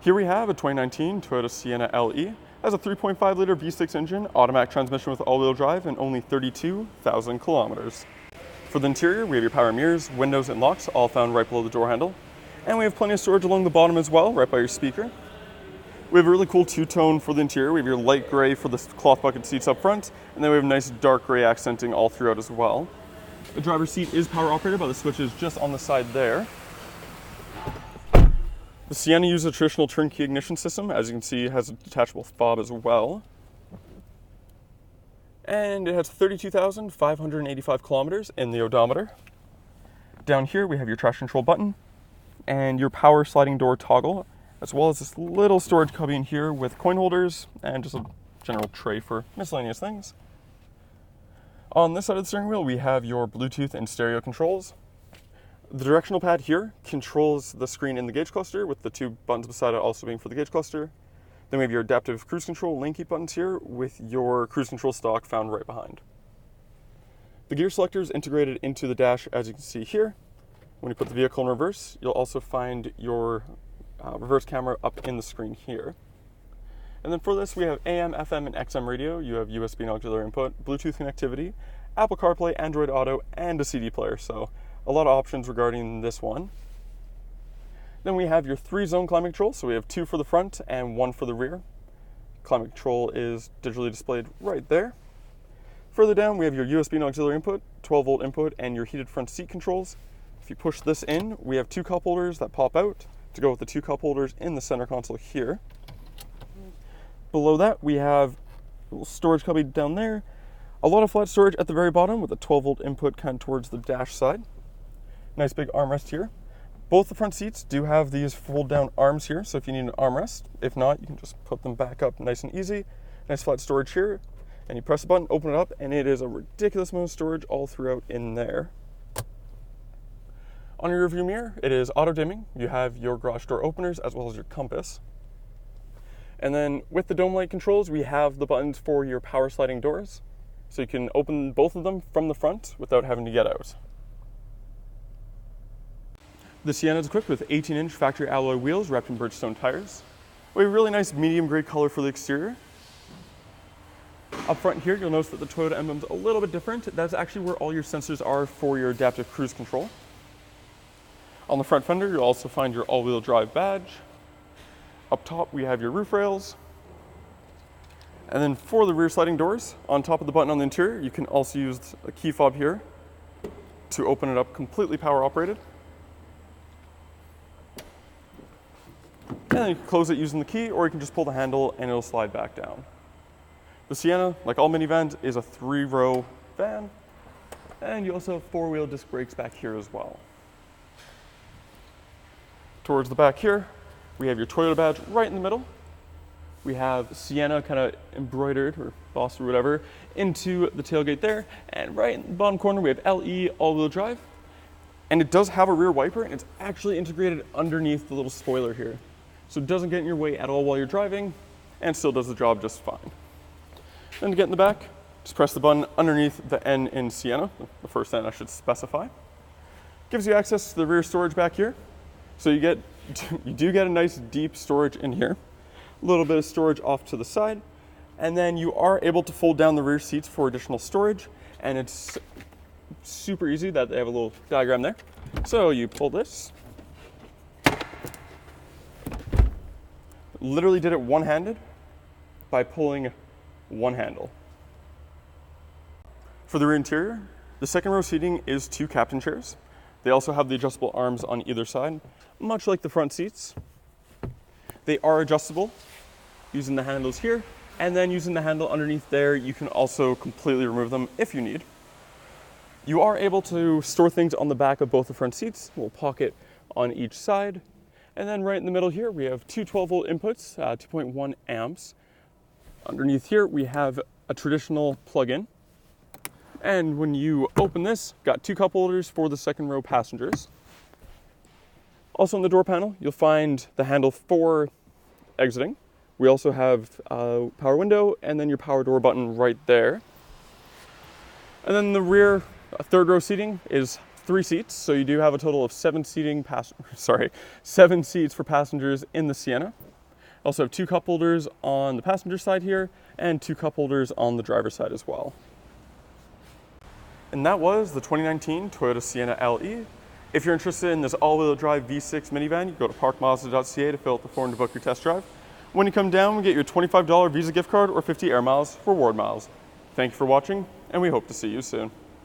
Here we have a 2019 Toyota Sienna LE. Has a 3.5 liter V6 engine, automatic transmission with all-wheel drive, and only 32,000 kilometers. For the interior, we have your power mirrors, windows, and locks, all found right below the door handle. And we have plenty of storage along the bottom as well, right by your speaker. We have a really cool two-tone for the interior. We have your light gray for the cloth bucket seats up front, and then we have nice dark gray accenting all throughout as well. The driver's seat is power operated by the switches just on the side there. The Sienna uses a traditional turnkey ignition system. As you can see, it has a detachable fob as well. And it has 32,585 kilometers in the odometer. Down here, we have your traction control button and your power sliding door toggle, as well as this little storage cubby in here with coin holders and just a general tray for miscellaneous things. On this side of the steering wheel, we have your Bluetooth and stereo controls. The directional pad here controls the screen in the gauge cluster, with the two buttons beside it also being for the gauge cluster. Then we have your adaptive cruise control lane keep buttons here with your cruise control stalk found right behind. The gear selector is integrated into the dash, as you can see here. When you put the vehicle in reverse, you'll also find your reverse camera up in the screen here. And then for this, we have AM, FM, and XM radio. You have USB and auxiliary input, Bluetooth connectivity, Apple CarPlay, Android Auto, and a CD player. So a lot of options regarding this one. Then we have your 3-zone climate control. So we have 2 for the front and 1 for the rear. Climate control is digitally displayed right there. Further down, we have your USB and auxiliary input, 12-volt input, and your heated front seat controls. If you push this in, we have 2 cup holders that pop out to go with the 2 cup holders in the center console here. Below that, we have a little storage cubby down there. A lot of flat storage at the very bottom with a 12-volt input kind of towards the dash side. Nice big armrest here. Both the front seats do have these fold-down arms here, so if you need an armrest, if not, you can just put them back up nice and easy. Nice flat storage here, and you press the button, open it up, and it is a ridiculous amount of storage all throughout in there. On your rearview mirror, it is auto-dimming. You have your garage door openers as well as your compass. And then with the dome light controls, we have the buttons for your power sliding doors, so you can open both of them from the front without having to get out. The Sienna is equipped with 18-inch factory alloy wheels wrapped in Bridgestone tires. We have a really nice medium gray color for the exterior. Up front here, you'll notice that the Toyota emblem's a little bit different. That's actually where all your sensors are for your adaptive cruise control. On the front fender, you'll also find your all-wheel drive badge. Up top, we have your roof rails. And then for the rear sliding doors, on top of the button on the interior, you can also use a key fob here to open it up completely power operated. And then you can close it using the key, or you can just pull the handle and it'll slide back down. The Sienna, like all minivans, is a 3-row van, and you also have 4-wheel disc brakes back here as well. Towards the back here, we have your Toyota badge right in the middle. We have Sienna kind of embroidered or embossed or whatever into the tailgate there, and right in the bottom corner we have LE all-wheel drive, and it does have a rear wiper, and it's actually integrated underneath the little spoiler here. So it doesn't get in your way at all while you're driving, and still does the job just fine. Then to get in the back, just press the button underneath the N in Sienna, the first N I should specify. Gives you access to the rear storage back here. So you do get a nice deep storage in here. A little bit of storage off to the side. And then you are able to fold down the rear seats for additional storage. And it's super easy that they have a little diagram there. So you pull this. Literally did it one-handed by pulling one handle. For the rear interior, the second row seating is 2 captain chairs. They also have the adjustable arms on either side, much like the front seats. They are adjustable using the handles here, and then using the handle underneath there, you can also completely remove them if you need. You are able to store things on the back of both the front seats, a little pocket on each side. And then right in the middle here, we have 2 12-volt inputs, 2.1 amps. Underneath here, we have a traditional plug-in. And when you open this, got 2 cup holders for the second row passengers. Also on the door panel, you'll find the handle for exiting. We also have a power window and then your power door button right there. And then the rear third row seating is 3 seats, so you do have a total of 7 seats for passengers in the Sienna. Also have 2 cup holders on the passenger side here and 2 cup holders on the driver's side as well. And that was the 2019 Toyota Sienna LE. If you're interested in this all-wheel drive V6 minivan, you go to parkmazda.ca to fill out the form to book your test drive. When you come down, we get your $25 Visa gift card or 50 air miles for reward miles. Thank you for watching, and we hope to see you soon.